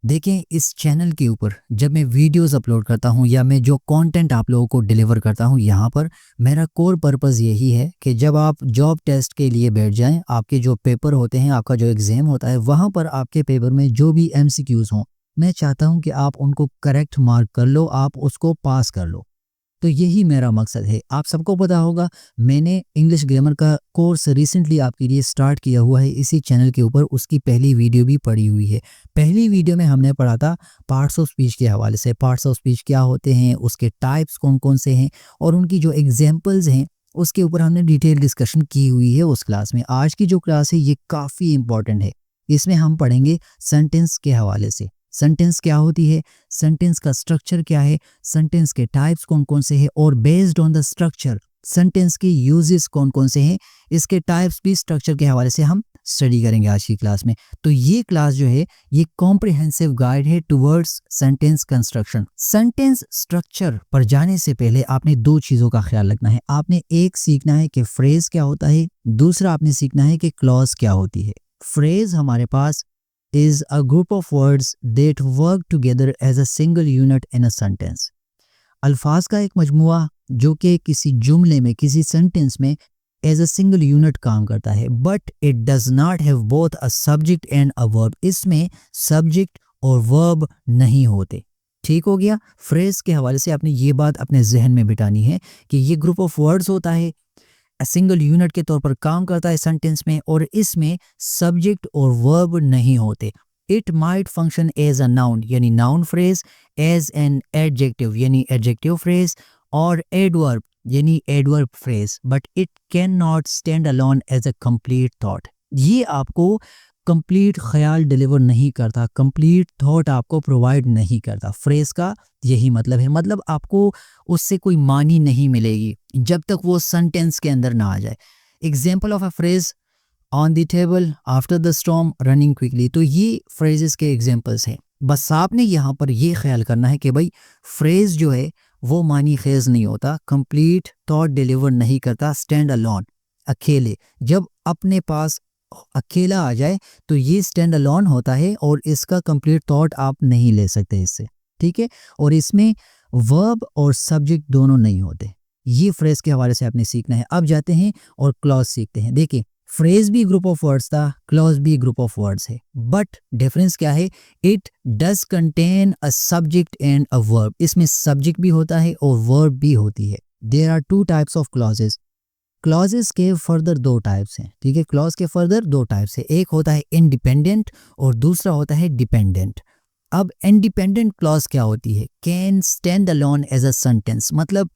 देखें, इस चैनल के ऊपर जब मैं वीडियोस अपलोड करता हूं या मैं जो कंटेंट आप लोगों को डिलीवर करता हूं, यहाँ पर मेरा कोर पर्पस यही है कि जब आप जॉब टेस्ट के लिए बैठ जाएं, आपके जो पेपर होते हैं, आपका जो एग्ज़ाम होता है, वहाँ पर आपके पेपर में जो भी एमसीक्यूज़ हों, मैं चाहता हूँ कि आप उनको करेक्ट मार्क कर लो, आप उसको पास कर लो। तो यही मेरा मकसद है। आप सबको पता होगा, मैंने इंग्लिश ग्रामर का कोर्स रिसेंटली आपके लिए स्टार्ट किया हुआ है इसी चैनल के ऊपर। उसकी पहली वीडियो भी पड़ी हुई है। पहली वीडियो में हमने पढ़ा था पार्ट्स ऑफ स्पीच के हवाले से, पार्ट्स ऑफ स्पीच क्या होते हैं, उसके टाइप्स कौन कौन से हैं और उनकी जो एग्जाम्पल्स हैं, उसके ऊपर हमने डिटेल डिस्कशन की हुई है उस क्लास में। आज की जो क्लास है ये काफ़ी इंपॉर्टेंट है। इसमें हम पढ़ेंगे सेंटेंस के हवाले से। सेंटेंस क्या होती है, सेंटेंस का स्ट्रक्चर क्या है, सेंटेंस के टाइप्स कौन कौन से हैं और based on the structure sentence के यूजेस कौन कौन से हैं, इसके टाइप्स भी स्ट्रक्चर के हवाले से हम स्टडी करेंगे आज की क्लास में। तो ये क्लास जो है ये कॉम्प्रिहेंसिव गाइड है towards sentence construction. Sentence structure पर जाने से पहले आपने दो चीज़ों का ख्याल रखना है। आपने एक सीखना है कि फ्रेज क्या होता है, दूसरा आपने सीखना है कि क्लॉज क्या होती है। फ्रेज हमारे पास is a group of words that work together as a single unit in a sentence। अल्फाज का एक मजमुआ जो कि किसी जुमले में, किसी सेंटेंस में एज अ सिंगल यूनिट काम करता है, but it does not have both a subject and a verb. इसमें सब्जेक्ट और वर्ब नहीं होते। ठीक हो गया। फ्रेज के हवाले से आपने ये बात अपने जहन में बिठानी है कि ये ग्रुप ऑफ वर्ड्स होता है, सिंगल यूनिट के तौर पर काम करता है सेंटेंस में, और इसमें सब्जेक्ट और वर्ब नहीं होते। It might function as a noun यानी noun phrase, as an adjective यानी एडजेक्टिव फ्रेज, और एडवर्ब यानी adverb phrase, but it can not stand alone as a complete thought. ये आपको कंप्लीट ख्याल डिलीवर नहीं करता, कंप्लीट थॉट आपको प्रोवाइड नहीं करता। फ्रेज का यही मतलब है, मतलब आपको उससे कोई मानी नहीं मिलेगी जब तक वो सेंटेंस के अंदर ना आ जाए। Example of a phrase, on the table, after the storm, running quickly. तो ये फ्रेजेस के एग्जाम्पल्स हैं। बस आपने यहाँ पर ये ख्याल करना है कि भाई फ्रेज जो है वो मानी खेज नहीं होता, कंप्लीट थॉट डिलीवर नहीं करता, स्टैंड अलोन, अकेले। जब अपने पास अकेला आ जाए तो ये स्टैंड अलोन होता है और इसका कंप्लीट थॉट आप नहीं ले सकते इससे। ठीक है। और इसमें वर्ब और सब्जेक्ट दोनों नहीं होते। ये फ्रेज के हवाले से आपने सीखना है। अब जाते हैं और क्लॉज सीखते हैं। देखिए, फ्रेज भी ग्रुप ऑफ वर्ड्स था, क्लॉज भी ग्रुप ऑफ वर्ड्स है, बट डिफरेंस क्या है, it does contain a subject and a verb. इसमें सब्जेक्ट भी होता है और वर्ब भी होती है। There are two types of clauses. Clauses के फर्दर दो टाइप्स हैं। ठीक है, क्लॉज के फर्दर दो टाइप्स है, एक होता है इंडिपेंडेंट और दूसरा होता है डिपेंडेंट। अब इंडिपेंडेंट क्लॉज क्या होती है, can stand alone as a sentence. मतलब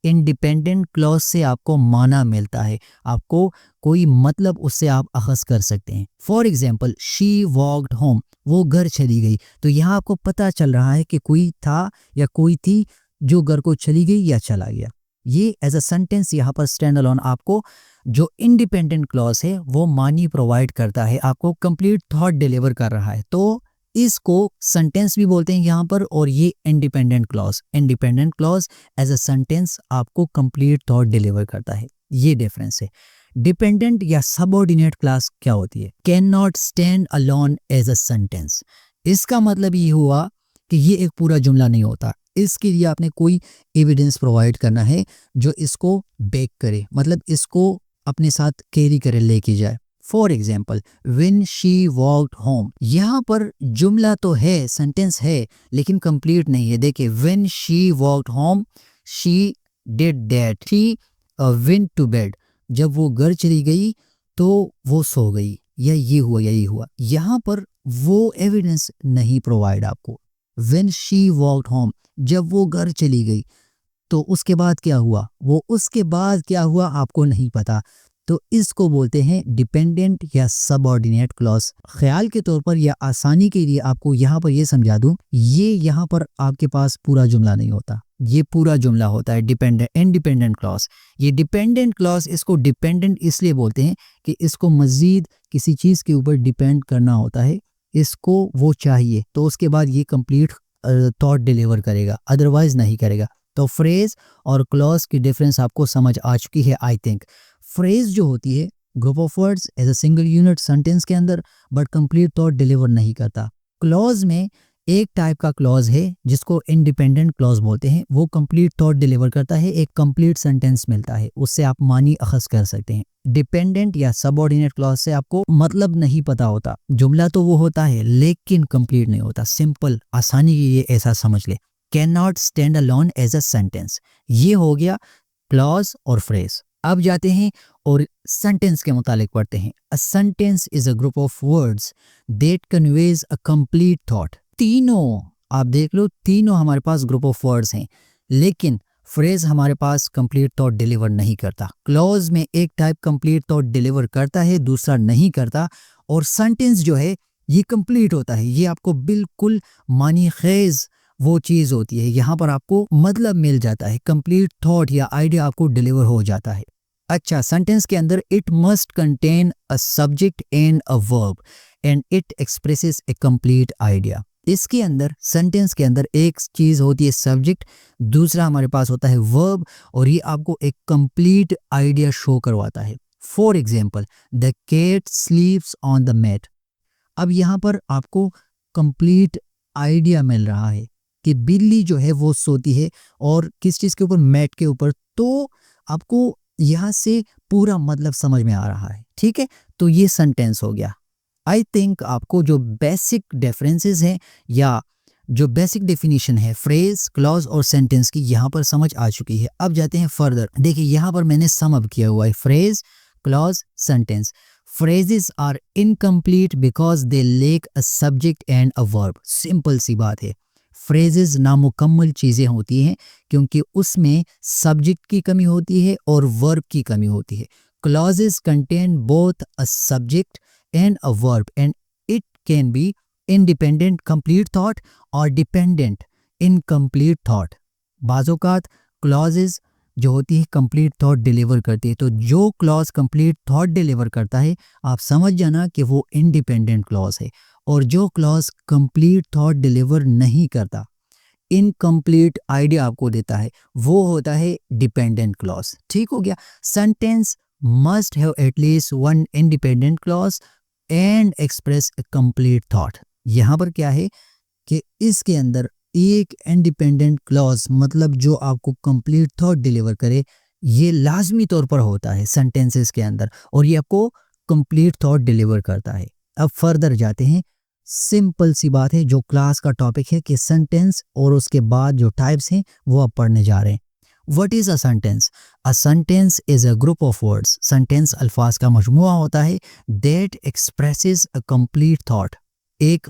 इंडिपेंडेंट क्लॉज से आपको माना मिलता है, आपको कोई मतलब उससे आप अखज़ कर सकते हैं। For example, she walked home, वो घर चली गई। तो यहाँ आपको पता चल रहा है कि कोई था या कोई थी जो घर को चली गई या चला गया। ये एज अ सेंटेंस यहाँ पर स्टैंड अलोन आपको जो इंडिपेंडेंट क्लॉज है वो मानी प्रोवाइड करता है, आपको कंप्लीट थॉट डिलीवर कर रहा है। तो इसको सेंटेंस भी बोलते हैं यहाँ पर, और ये independent clause as a sentence आपको कंप्लीट थॉट डिलीवर करता है। ये डिफरेंस है। डिपेंडेंट या सबऑर्डिनेट क्लास क्या होती है, can not stand alone as a sentence. इसका मतलब ये हुआ कि ये एक पूरा जुमला नहीं होता। इसके लिए आपने कोई एविडेंस प्रोवाइड करना है जो इसको बैक करे, मतलब इसको अपने साथ कैरी करे, लेके जाए। For example, when she walked home, यहाँ पर जुमला तो है, सेंटेंस है, लेकिन कंप्लीट नहीं है। देखिए, when she walked home, she did that, she went to bed. जब वो घर चली गई तो वो सो गई, या ये हुआ या ये हुआ। यहाँ पर वो एविडेंस नहीं प्रोवाइड आपको। व्हेन शी वॉक्ड होम, जब वो घर चली गई तो उसके बाद क्या हुआ, वो उसके बाद क्या हुआ आपको नहीं पता। तो इसको बोलते हैं डिपेंडेंट या सबऑर्डिनेट क्लॉज। ख्याल के तौर पर या आसानी के लिए आपको यहाँ पर ये समझा दूं, ये यहाँ पर आपके पास पूरा जुमला नहीं होता, ये पूरा जुमला होता है डिपेंडेंट इंडिपेंडेंट क्लॉज। ये डिपेंडेंट क्लॉज, इसको डिपेंडेंट इसलिए बोलते हैं कि इसको मजीद किसी चीज़ के ऊपर डिपेंड करना होता है, इसको वो चाहिए तो उसके बाद ये कंप्लीट थॉट डिलीवर करेगा, अदरवाइज नहीं करेगा। तो फ्रेज और क्लॉज की डिफरेंस आपको समझ आ चुकी है आई थिंक। फ्रेज जो होती है group of words as a single unit sentence के अंदर, बट कंप्लीट थॉट डिलीवर नहीं करता। क्लॉज में एक टाइप का क्लॉज है जिसको इंडिपेंडेंट क्लॉज बोलते हैं, वो कंप्लीट थॉट डिलीवर करता है, एक कंप्लीट सेंटेंस मिलता है, उससे आप मानी अखज़ कर सकते हैं। डिपेंडेंट या सबऑर्डिनेट क्लॉज से आपको मतलब नहीं पता होता, जुमला तो वो होता है लेकिन कंप्लीट नहीं होता। सिंपल आसानी के लिए ऐसा समझ ले, can not stand alone as a sentence. ये हो गया क्लॉज और फ्रेज। अब जाते हैं और सेंटेंस के मुतालिक पढ़ते हैं। अ sentence is a group of words that conveys a complete thought. तीनों आप देख लो, तीनों हमारे पास ग्रुप ऑफ वर्ड्स हैं, लेकिन फ्रेज हमारे पास कंप्लीट थॉट डिलीवर नहीं करता। क्लॉज में एक टाइप कंप्लीट थॉट डिलीवर करता है, दूसरा नहीं करता, और सेंटेंस जो है ये कंप्लीट होता है। ये आपको बिल्कुल मानी खेज वो चीज़ होती है, यहाँ पर आपको मतलब मिल जाता है, कंप्लीट थॉट या आइडिया आपको डिलीवर हो जाता है। अच्छा, सेंटेंस के अंदर it must contain a subject and a verb and it expresses A complete idea. इसके अंदर सेंटेंस के अंदर एक चीज होती है सब्जेक्ट, दूसरा हमारे पास होता है वर्ब, और ये आपको एक कंप्लीट आइडिया शो करवाता है। For example, the cat sleeps on the mat. अब यहाँ पर आपको कंप्लीट आइडिया मिल रहा है कि बिल्ली जो है वो सोती है और किस चीज़ के ऊपर, मैट के ऊपर। तो आपको यहाँ से पूरा मतलब समझ में आ रहा है, ठीक है। तो ये सेंटेंस हो गया। आई थिंक आपको जो बेसिक डिफरेंसेस हैं या जो बेसिक डेफिनेशन है फ्रेज, क्लॉज और सेंटेंस की, यहाँ पर समझ आ चुकी है। अब जाते हैं फर्दर। देखिए यहाँ पर मैंने सम अप किया हुआ है, phrase, clause, sentence. Phrases are incomplete because they lack a subject and a verb. Simple सी बात है, फ्रेजेस नामुकम्मल चीज़ें होती हैं क्योंकि उसमें सब्जेक्ट की कमी होती है और वर्ब की कमी होती है। Clauses contain both a subject and a verb and it can be independent complete thought or dependent incomplete thought। बाज़-औक़ात clauses जो होती है complete thought डिलीवर करती है, तो जो clause complete thought डिलीवर करता है आप समझ जाना कि वो independent clause है, और जो clause complete thought डिलीवर नहीं करता, इनकम्प्लीट आइडिया आपको देता है, वो होता है डिपेंडेंट क्लॉज। ठीक हो गया। Sentence must have at least one independent clause and express A complete thought. यहाँ पर क्या है कि इसके अंदर एक इंडिपेंडेंट क्लॉज, मतलब जो आपको कंप्लीट थॉट डिलीवर करे, ये लाजमी तौर पर होता है सेंटेंसेस के अंदर, और ये आपको कंप्लीट थॉट डिलीवर करता है। अब फर्दर जाते हैं। सिंपल सी बात है, जो क्लास का टॉपिक है कि सेंटेंस, और उसके बाद जो टाइप्स हैं वो आप पढ़ने जा रहे हैं। What is a sentence? A sentence is a group of words. Sentence अल्फाज का मजमुआ होता है that expresses a complete thought. एक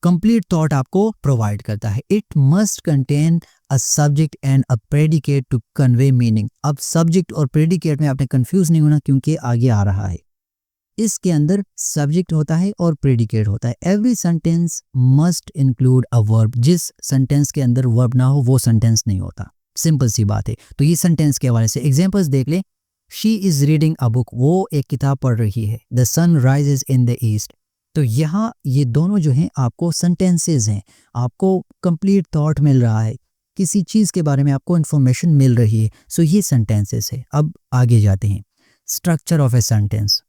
कंप्लीट थॉट आपको प्रोवाइड करता है। It must contain a subject and a predicate to convey meaning. अब सब्जेक्ट और प्रेडिकेट में आपने कंफ्यूज नहीं होना क्योंकि आगे आ रहा है। इसके अंदर सब्जेक्ट होता है और प्रेडिकेट होता है। Every sentence must include a verb. जिस सेंटेंस के अंदर वर्ब ना हो वो सेंटेंस नहीं होता। सिंपल सी बात है। तो ये सेंटेंस के हवाले से एग्जांपल्स देख ले। She is reading a book, वो एक किताब पढ़ रही है। The sun rises in the east. तो यहाँ ये दोनों जो हैं आपको सेंटेंसेस हैं, आपको कंप्लीट थॉट मिल रहा है, किसी चीज़ के बारे में आपको इंफॉर्मेशन मिल रही है। सो ये सेंटेंसेस है। अब आगे जाते हैं। Structure of a sentence.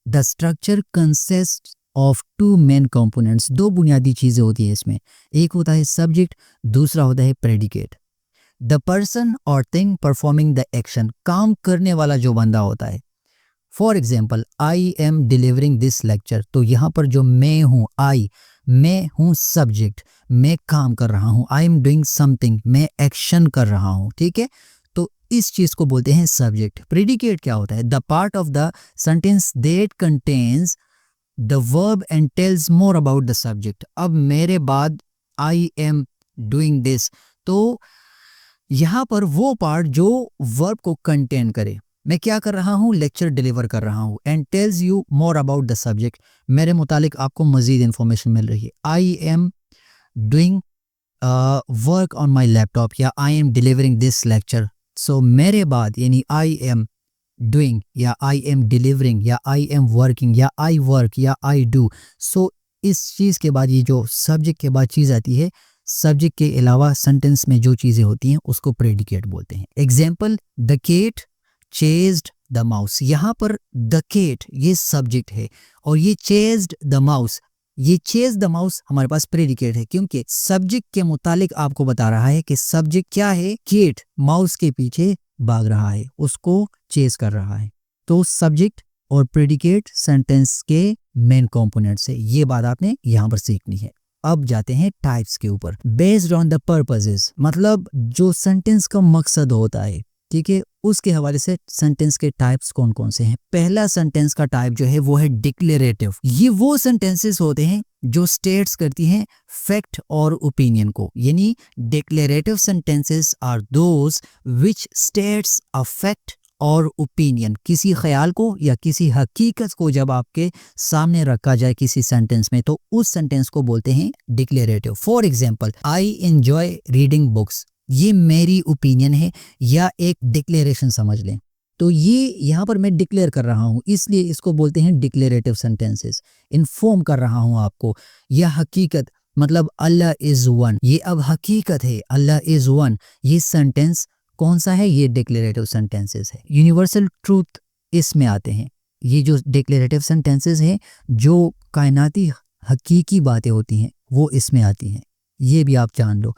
The structure consist of two main components. दो बुनियादी चीज़ें होती है इसमें, एक होता है सब्जेक्ट, दूसरा होता है प्रेडिकेट। द पर्सन और थिंग परफॉर्मिंग द एक्शन, काम करने वाला जो बंदा होता है। For example, I am delivering this lecture. तो यहाँ पर जो मैं हूँ, मैं हूँ सब्जेक्ट, मैं काम कर रहा हूँ। आई एम डूइंग समथिंग, मैं एक्शन कर रहा हूँ। ठीक है, तो इस चीज़ को बोलते हैं सब्जेक्ट। प्रेडिकेट क्या होता है? The part of the sentence that contains the verb and tells more about the subject. अब मेरे बाद आई एम डूइंग दिस, तो यहाँ पर वो पार्ट जो वर्ब को कंटेन करे। मैं क्या कर रहा हूँ? लेक्चर डिलीवर कर रहा हूँ। And tells you more about the subject, मेरे मुतालिक आपको मजीद इंफॉर्मेशन मिल रही है। I am doing work on my laptop, या I am delivering this lecture. So मेरे बाद यानी आई एम डूइंग या आई एम डिलीवरिंग या आई एम वर्किंग या आई वर्क या आई डू। सो इस चीज़ के बाद ये जो सब्जेक्ट के बाद चीज़ आती है, सब्जेक्ट के अलावा सेंटेंस में जो चीज़ें होती हैं उसको प्रेडिकेट बोलते हैं। Example, the cat chased the mouse. यहाँ पर द केट ये सब्जेक्ट है और ये चेज्ड द माउस ये चेज द माउस हमारे पास प्रेडिकेट है क्योंकि सब्जेक्ट के मुतालिक आपको बता रहा है कि सब्जेक्ट क्या है, किट माउस के पीछे भाग रहा है, उसको चेज कर रहा है। तो सब्जेक्ट और प्रेडिकेट सेंटेंस के मेन कंपोनेंट्स है, ये बात आपने यहाँ पर सीखनी है। अब जाते हैं टाइप्स के ऊपर। बेस्ड ऑन द पर्पसेस, मतलब जो सेंटेंस का मकसद होता है, ठीक है, उसके हवाले से सेंटेंस के टाइप्स कौन कौन से हैं। पहला सेंटेंस का टाइप जो है वो है डिक्लेरेटिव। ये वो सेंटेंसेस होते हैं जो स्टेट्स करती हैं फैक्ट और ओपिनियन को, यानी declarative sentences are those which states a fact और ओपिनियन, किसी ख्याल को या किसी हकीकत को जब आपके सामने रखा जाए किसी सेंटेंस में, तो उस सेंटेंस को बोलते हैं declarative. For example, I enjoy reading books, ये मेरी ओपिनियन है या एक डिक्लेरेशन समझ लें। तो ये यहाँ पर मैं डिक्लेयर कर रहा हूँ, इसलिए इसको बोलते हैं डिक्लेरेटिव सेंटेंसेस। इन्फॉर्म कर रहा हूँ आपको, या हकीकत, मतलब अल्लाह इज़ वन, ये अब हकीकत है, अल्लाह इज़ वन। ये सेंटेंस कौन सा है, ये डिक्लेरेटिव सेंटेंसेस है। यूनिवर्सल ट्रूथ इसमें आते हैं। ये जो डिक्लेरेटिव सेंटेंसेस हैं, जो कायनाती हकीकी बातें होती हैं, वो इसमें आती हैं। ये भी आप जान लो,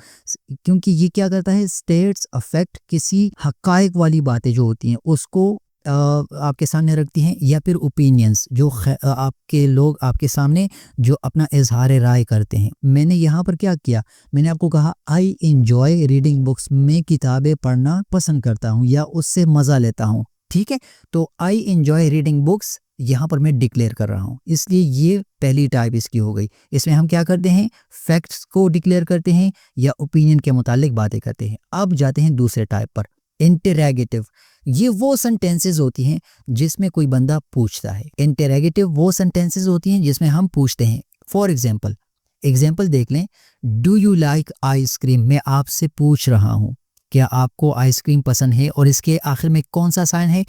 क्योंकि ये क्या करता है, स्टेट्स अफेक्ट, किसी हकायक वाली बातें जो होती हैं उसको आपके सामने रखती हैं, या फिर ओपिनियंस जो आपके लोग आपके सामने जो अपना इजहार राय करते हैं। मैंने यहाँ पर क्या किया, मैंने आपको कहा आई एंजॉय रीडिंग बुक्स, मैं किताबें पढ़ना पसंद करता हूँ या उससे मज़ा लेता हूँ, ठीक है। तो आई एंजॉय रीडिंग बुक्स यहाँ पर मैं डिक्लेयर कर रहा हूँ, इसलिए ये पहली टाइप इसकी हो गई। इसमें हम क्या करते हैं, फैक्ट्स को डिक्लेयर करते हैं या ओपिनियन के मुतालिक बातें करते हैं। अब जाते हैं दूसरे टाइप पर, इंटरैगेटिव। ये वो सेंटेंसेस होती हैं जिसमें कोई बंदा पूछता है। इंटरैगेटिव वो सेंटेंसेस होती हैं जिसमें हम पूछते हैं। फॉर एग्जाम्पल देख लें, डू यू लाइक आइसक्रीम, मैं आपसे पूछ रहा हूँ क्या आपको आइसक्रीम पसंद है, और इसके आखिर में कौन सा साइन है,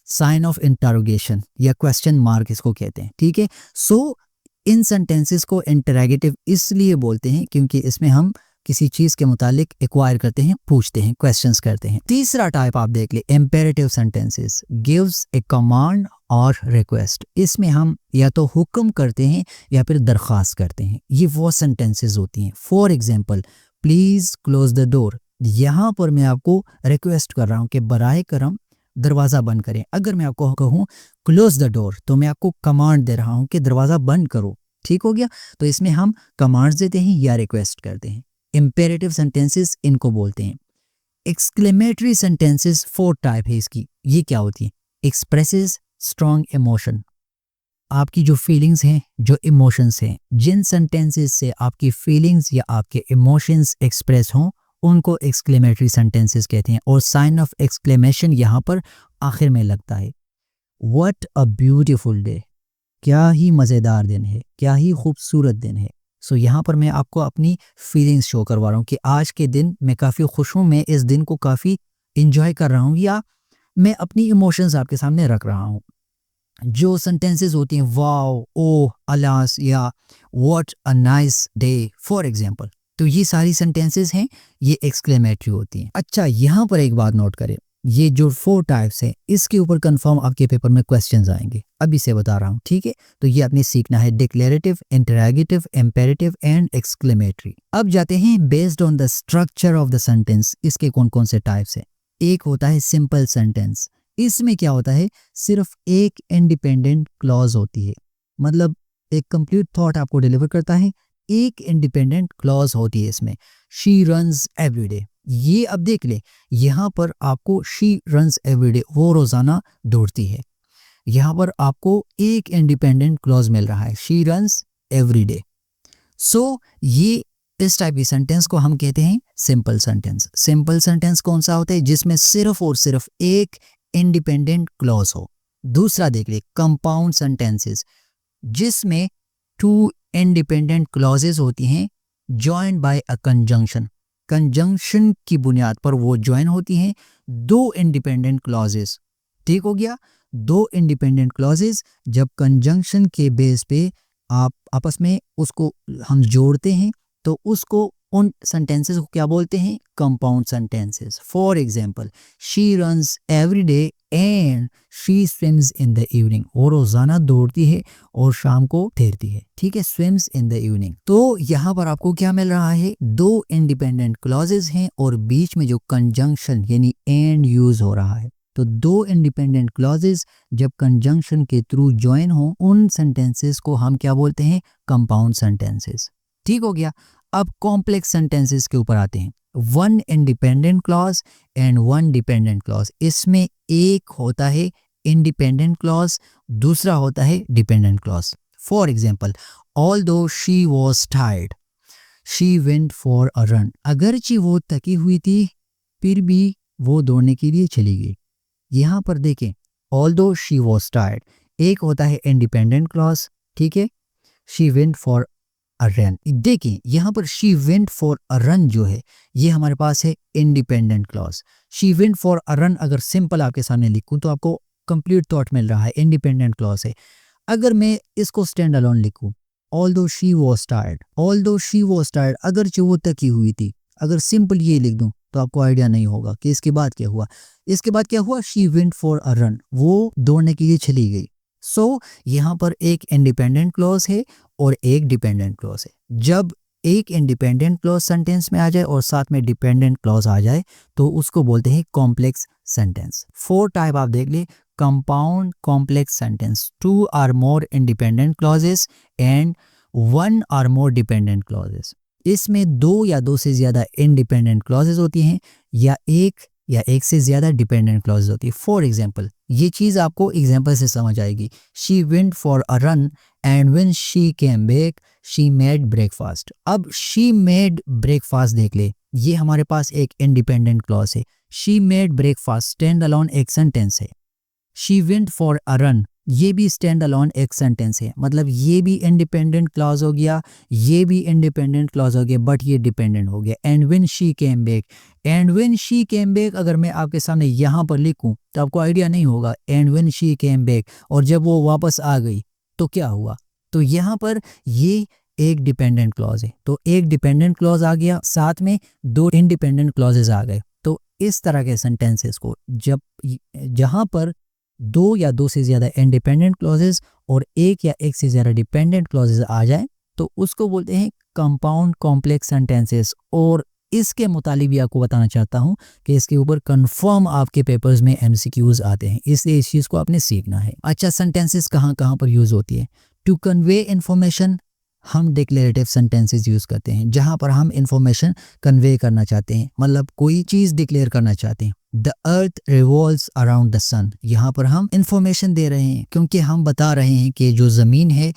साइन ऑफ इंटरोगेशन या क्वेश्चन मार्क इसको कहते हैं, ठीक है। सो इन सेंटेंसेस को इंटरैगेटिव इसलिए बोलते हैं क्योंकि इसमें हम किसी चीज़ के मुतालिक एक्वायर करते हैं, पूछते हैं, क्वेश्चंस करते हैं। तीसरा टाइप आप देख ले, इम्पेरेटिव सेंटेंसेस, गिव्स ए कमांड और रिक्वेस्ट। इसमें हम या तो हुक्म करते हैं या फिर दरख्वास्त करते हैं। ये वो सेंटेंसेस होती हैं। For example, please close the door, यहाँ पर मैं आपको रिक्वेस्ट कर रहा हूँ कि बराए करम दरवाज़ा बंद करें। अगर मैं आपको कहूँ क्लोज द डोर, तो मैं आपको कमांड दे रहा हूँ कि दरवाज़ा बंद करो, ठीक हो गया। तो इसमें हम कमांड्स देते हैं या रिक्वेस्ट करते हैं। इम्पेरेटिव सेंटेंसेस इनको बोलते हैं। एक्सक्लेमेटरी सेंटेंसेस 4 टाइप है इसकी। ये क्या होती है, एक्सप्रेसेस स्ट्रॉन्ग इमोशन, आपकी जो फीलिंग्स हैं, जो इमोशंस हैं, जिन सेंटेंसेस से आपकी फीलिंग्स या आपके इमोशंस एक्सप्रेस हों, उनको एक्सक्लेमेटरी सेंटेंसेस कहते हैं। और साइन ऑफ एक्सक्लेमेशन यहाँ पर आखिर में लगता है। व्हाट अ ब्यूटीफुल डे, क्या ही मज़ेदार दिन है, क्या ही खूबसूरत दिन है। सो यहाँ पर मैं आपको अपनी फीलिंग्स शो करवा रहा हूँ कि आज के दिन मैं काफ़ी खुश हूँ, मैं इस दिन को काफ़ी इंजॉय कर रहा हूँ, या मैं अपनी इमोशंस आपके सामने रख रहा हूँ। जो सेंटेंसेस होती हैं, वाओ, ओह, अलास, या what a nice day, for example, तो ये सारी सेंटेंसेस हैं, ये एक्सक्लेमेटरी होती हैं। अच्छा, यहाँ पर एक बात नोट करें, ये जो 4 टाइप्स हैं, इसके ऊपर कंफर्म आपके पेपर में क्वेश्चंस आएंगे, अभी से बता रहा हूँ, ठीक है। तो ये आपने सीखना है, declarative, interrogative, imperative and exclamatory. अब जाते हैं based on the structure of the sentence, इसके कौन कौन से टाइप्स हैं। एक होता है सिंपल सेंटेंस। इसमें क्या होता है, सिर्फ एक इंडिपेंडेंट क्लॉज होती है, मतलब एक कंप्लीट थॉट आपको डिलीवर करता है, एक इंडिपेंडेंट क्लॉज होती है इसमें। शी रन्स एवरीडे, ये अब देख ले, यहाँ पर आपको शी रन्स एवरीडे, वो रोजाना दौड़ती है, यहाँ पर आपको एक इंडिपेंडेंट क्लॉज मिल रहा है, शी रन्स एवरीडे। सो ये इस टाइप की सेंटेंस को हम कहते हैं सिंपल सेंटेंस। सिंपल सेंटेंस कौन सा होता है, जिसमें सिर्फ और सिर्फ एक इंडिपेंडेंट क्लॉज हो। दूसरा देख ले, कंपाउंड सेंटेंसेस, जिसमें 2 इंडिपेंडेंट क्लॉजेस होती हैं, joined by a conjunction, conjunction की बुनियाद पर वो ज्वाइन होती हैं 2 इंडिपेंडेंट क्लॉजेस, ठीक हो गया। 2 इंडिपेंडेंट क्लॉजेस जब कंजंक्शन के बेस पे आप आपस में उसको हम जोड़ते हैं, तो उसको उन सेंटेंसेस को क्या बोलते हैं? Compound sentences. For example, she runs every day and she swims in the evening. वो रोजाना दौड़ती है और शाम को तैरती है, ठीक है, स्विम्स इन द इवनिंग। तो यहाँ पर आपको क्या मिल रहा है? दो इंडिपेंडेंट क्लॉजेज हैं और बीच में जो कंजंक्शन यानी एंड यूज हो रहा है। तो दो इंडिपेंडेंट क्लॉजेज जब कंजंक्शन के थ्रू ज्वाइन हो, उन सेंटेंसेस को हम क्या बोलते हैं? Compound sentences. ठीक हो गया। अब कॉम्प्लेक्स सेंटेंसेस के ऊपर आते हैं। One independent clause and one dependent clause. इसमें एक होता है इंडिपेंडेंट क्लॉज, दूसरा होता है dependent clause. For example, although she was tired she went for a run. अगरचे वो थकी हुई थी फिर भी वो दौड़ने के लिए चली गई। यहाँ पर देखें, ऑल्दो शी वॉज टायर्ड, एक होता है इंडिपेंडेंट क्लॉज, ठीक है, she went for a run. देखिए यहाँ पर she went for a run जो है ये हमारे पास है independent clause. She went for a run अगर सिंपल आपके सामने लिखूं तो आपको कंप्लीट थॉट मिल रहा है, इंडिपेंडेंट क्लॉज है। अगर मैं इसको स्टैंड अलोन लिखूं, although she was tired, although she was tired अगर वो थकी हुई थी, अगर सिंपल ये लिख दूं तो आपको आइडिया नहीं होगा कि इसके बाद क्या हुआ। इसके बाद क्या हुआ? She went for a run, वो दौड़ने के लिए चली गई। सो यहाँ पर एक इंडिपेंडेंट क्लॉज है और एक डिपेंडेंट क्लॉज है। जब एक इंडिपेंडेंट क्लॉज सेंटेंस में आ जाए और साथ में डिपेंडेंट क्लॉज आ जाए तो उसको बोलते हैं कॉम्प्लेक्स सेंटेंस। 4 टाइप आप देख ले। Compound complex sentence, 2 or more independent clauses and 1 or more dependent clauses. इसमें 2 या 2 से ज्यादा इंडिपेंडेंट क्लॉजेस होती हैं या एक से ज्यादा डिपेंडेंट क्लॉजेस होती है। फॉर एग्जाम्पल, ये चीज आपको एग्जाम्पल से समझ आएगी। She went for a run and when she came back she made breakfast. अब शी मेड ब्रेकफास्ट देख ले, ये हमारे पास एक इंडिपेंडेंट क्लॉज है। She made breakfast stand alone एक सेंटेंस है। She went for a run ये भी स्टैंड अलोन एक सेंटेंस है, मतलब ये भी इंडिपेंडेंट क्लॉज हो गया, ये भी इंडिपेंडेंट क्लॉज हो गया, बट ये डिपेंडेंट हो गया। And when she came back, and when she came back अगर मैं आपके सामने यहाँ पर लिखूं तो आपको आइडिया नहीं होगा। And when she came back, और जब वो वापस आ गई तो क्या हुआ? तो यहाँ पर ये एक डिपेंडेंट क्लॉज है, तो एक डिपेंडेंट क्लॉज आ गया, साथ में 2 इंडिपेंडेंट क्लॉजेज आ गए। तो इस तरह के सेंटेंसेस को जब जहाँ पर 2 या 2 से ज़्यादा इंडिपेंडेंट क्लॉजेज और एक या एक से ज़्यादा डिपेंडेंट क्लॉजेज आ जाए तो उसको बोलते हैं कंपाउंड कॉम्प्लेक्स सेंटेंसेस। और इसके मुतालिक भी आपको बताना चाहता हूँ कि इसके ऊपर कंफर्म आपके पेपर्स में एमसीक्यूज आते हैं, इसलिए इस चीज़ को आपने सीखना है। अच्छा, सेंटेंसेस कहाँ कहाँ पर यूज़ होती है? टू कन्वे इन्फॉर्मेशन हम डिक्लेरेटिव सेंटेंसेस यूज़ करते हैं, जहाँ पर हम इंफॉर्मेशन कन्वे करना चाहते हैं, मतलब कोई चीज़ डिक्लेयर करना चाहते हैं। The earth revolves around the sun, यहाँ पर हम इंफॉर्मेशन दे रहे हैं क्योंकि हम बता रहे हैं कि जो ज़मीन है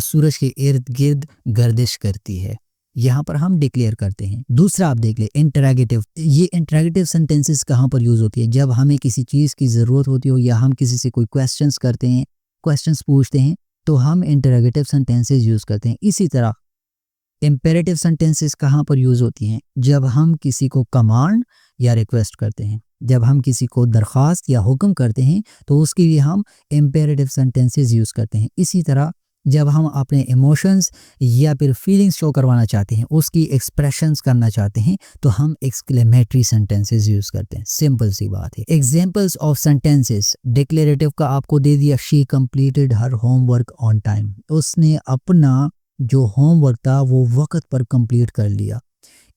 सूरज के इर्द गिर्द गर्दिश करती है, यहाँ पर हम डिक्लेयर करते हैं। दूसरा आप देख ले इंटरैगेटिव। ये इंटरैगेटिव सेंटेंसेस कहाँ पर यूज़ होती है? जब हमें किसी चीज़ की ज़रूरत होती हो या हम किसी से कोई क्वेश्चंस करते हैं, क्वेश्चंस पूछते हैं तो हम इंटरैगेटिव सेंटेंसेस यूज़ करते हैं। इसी तरह इम्पेरेटिव सेंटेंसेस कहाँ पर यूज़ होती हैं? जब हम किसी को कमांड या रिक्वेस्ट करते हैं, जब हम किसी को दरख्वास्त या हुक्म करते हैं तो उसके लिए हम इम्पेरेटिव सेंटेंसेस यूज़ करते हैं। इसी तरह जब हम अपने इमोशंस या फिर फीलिंग्स शो करवाना चाहते हैं, उसकी एक्सप्रेशंस करना चाहते हैं तो हम एक्सक्लेमेटरी सेंटेंसेस यूज़ करते हैं। सिंपल सी बात है। एग्जांपल्स ऑफ सेंटेंसेस, डिक्लेरेटिव का आपको दे दिया, she completed her homework on time, उसने अपना जो होमवर्क था वो वक्त पर कंप्लीट कर लिया।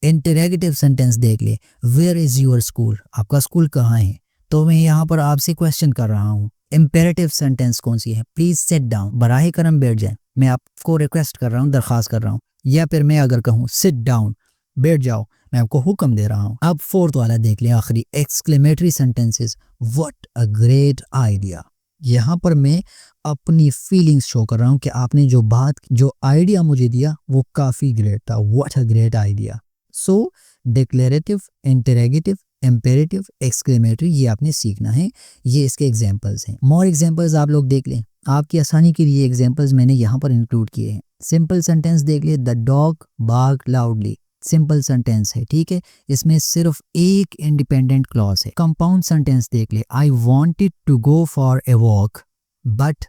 इंटरैगेटिव सेंटेंस देख ले, वेयर इज़ योर स्कूल, आपका स्कूल कहाँ है? तो मैं यहाँ पर आपसे क्वेश्चन कर रहा हूँ। इम्पेरेटिव सेंटेंस कौन सी है? प्लीज सिट डाउन, बराहे करम बैठ जाए, मैं आपको रिक्वेस्ट कर रहा हूँ, दरख्वास्त कर रहा हूँ। या फिर मैं अगर कहूँ सिट डाउन, बैठ जाओ, मैं आपको हुक्म दे रहा हूँ। अब फोर्थ वाला देख ले, आखिरी exclamatory sentences, what a great idea. यहाँ पर मैं अपनी फीलिंग्स शो कर रहा हूँ कि आपने जो आइडिया मुझे दिया वो काफ़ी ग्रेट था, what a great idea. So declarative, interrogative, imperative, exclamatory, ये आपने सीखना है। ये इसके एग्जांपल्स हैं। मोर एग्जांपल्स आप लोग देख लें, आपकी आसानी के लिए एग्जांपल्स मैंने यहाँ पर इंक्लूड किए हैं। सिंपल सेंटेंस देख ले, the dog barked loudly, simple sentence है, ठीक है, इसमें सिर्फ एक इंडिपेंडेंट क्लॉज है। कंपाउंड सेंटेंस देख ले, I wanted to go for a walk but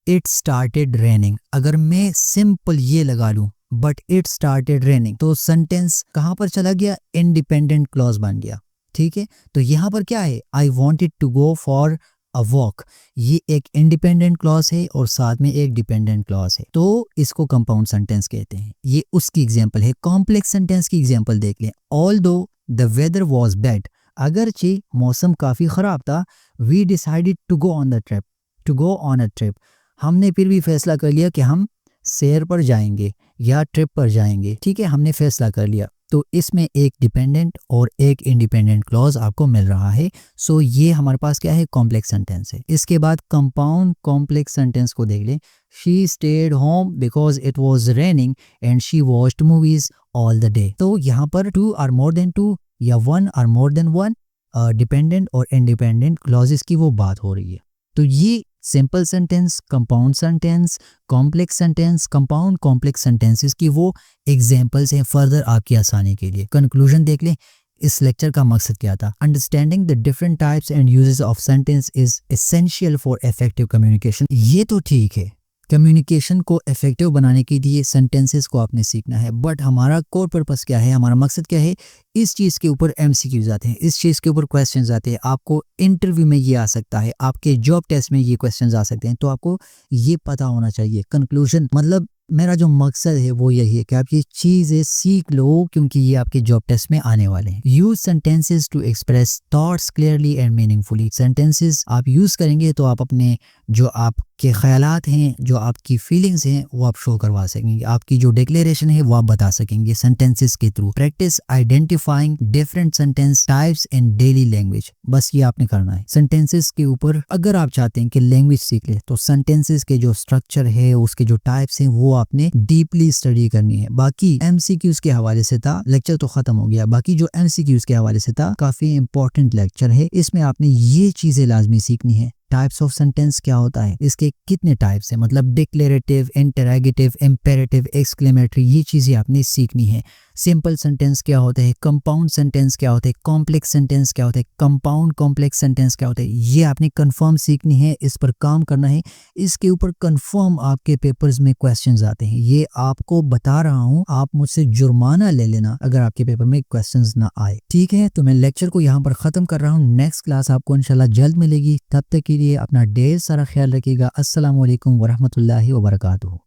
it started raining. अगर मैं सिंपल ये लगा लूँ बट इट स्टार्टेड रेनिंग। तो सेंटेंस कहाँ पर चला गया, इंडिपेंडेंट क्लॉज बन गया। ठीक है, तो यहाँ पर क्या है, I wanted to go for a walk, ये एक इंडिपेंडेंट क्लॉज है और साथ में एक डिपेंडेंट क्लॉज है, तो इसको कंपाउंड सेंटेंस कहते हैं। ये उसकी एग्जांपल है। कॉम्प्लेक्स सेंटेंस की एग्जांपल देख लें। Although the weather was bad, अगरचे मौसम काफ़ी ख़राब था, we decided to go on the trip, to go on a trip, हमने फिर भी फैसला कर लिया कि हम सैर पर जाएंगे या ट्रिप पर जाएंगे। ठीक है, हमने फैसला कर लिया। तो इसमें एक डिपेंडेंट और एक इंडिपेंडेंट क्लॉज आपको मिल रहा है। सो ये हमारे पास क्या है, कॉम्प्लेक्स सेंटेंस है। इसके बाद कंपाउंड कॉम्प्लेक्स सेंटेंस को देख लें। She stayed home because it was raining and she watched movies all the day. तो यहाँ पर two or more than two या one or more than one dependent और इंडिपेंडेंट क्लॉजेस की वो बात हो रही है। तो ये simple sentence, compound sentence, complex sentence, compound complex sentences की वो एग्जांपल्स हैं फर्दर आपकी आसानी के लिए। कंक्लूजन देख लें, इस लेक्चर का मकसद क्या था। Understanding the different types and uses of sentence is essential for effective communication. ये तो ठीक है, कम्युनिकेशन को इफेक्टिव बनाने के लिए सेंटेंसेस को आपने सीखना है, बट हमारा कोर पर्पस क्या है, हमारा मकसद क्या है। इस चीज़ के ऊपर एमसीक्यूज आते हैं, इस चीज़ के ऊपर क्वेश्चंस आते हैं, आपको इंटरव्यू में ये आ सकता है, आपके जॉब टेस्ट में ये क्वेश्चंस आ सकते हैं, तो आपको ये पता होना चाहिए। कंक्लूजन मतलब मेरा जो मकसद है वो यही है कि आप ये चीज़ें सीख लो, क्योंकि ये आपके जॉब टेस्ट में आने वाले हैं। Use sentences to express thoughts clearly and meaningfully. Sentences आप यूज़ करेंगे तो आप अपने जो आपके ख्यालात हैं, जो आपकी फीलिंग्स हैं, वो आप शो करवा सकेंगे। आपकी जो डिक्लेरेशन है वो आप बता सकेंगे सेंटेंसेस के through. Practice identifying different sentence types in daily language. बस ये आपने करना है। सेंटेंसेस के ऊपर अगर आप चाहते हैं कि लैंग्वेज सीख ले, तो सेंटेंसेस के जो स्ट्रक्चर है, उसके जो टाइप्स हैं, वो आपने डीपली स्टडी करनी है। बाकी एमसीक्यूज के हवाले से था, लेक्चर तो खत्म हो गया। बाकी जो एमसीक्यूज के हवाले से था, काफी इंपॉर्टेंट लेक्चर है। इसमें आपने ये चीजें लाजमी सीखनी है। टाइप्स ऑफ सेंटेंस क्या होता है, इसके कितने टाइप्स हैं, मतलब डिक्लेरेटिव, इंटररोगेटिव, इंपेरेटिव, एक्सक्लेमेटरी, ये चीजें आपने सीखनी है। सिंपल सेंटेंस क्या होता है, कंपाउंड सेंटेंस क्या होता है, कॉम्प्लेक्स सेंटेंस क्या होता है, कंपाउंड कॉम्प्लेक्स सेंटेंस क्या होता है, ये आपने कंफर्म सीखनी है, इस पर काम करना है। इसके ऊपर कंफर्म आपके पेपर्स में क्वेश्चंस आते हैं, ये आपको बता रहा हूँ। आप मुझसे जुर्माना ले लेना अगर आपके पेपर में क्वेश्चंस ना आए। ठीक है, तो मैं लेक्चर को यहाँ पर खत्म कर रहा हूँ। नेक्स्ट क्लास आपको इंशाल्लाह जल्द मिलेगी। तब तक के लिए अपना ढेर सारा ख्याल रखिएगा। अस्सलाम वालेकुम वरहमतुल्लाहि वबरकातुहू।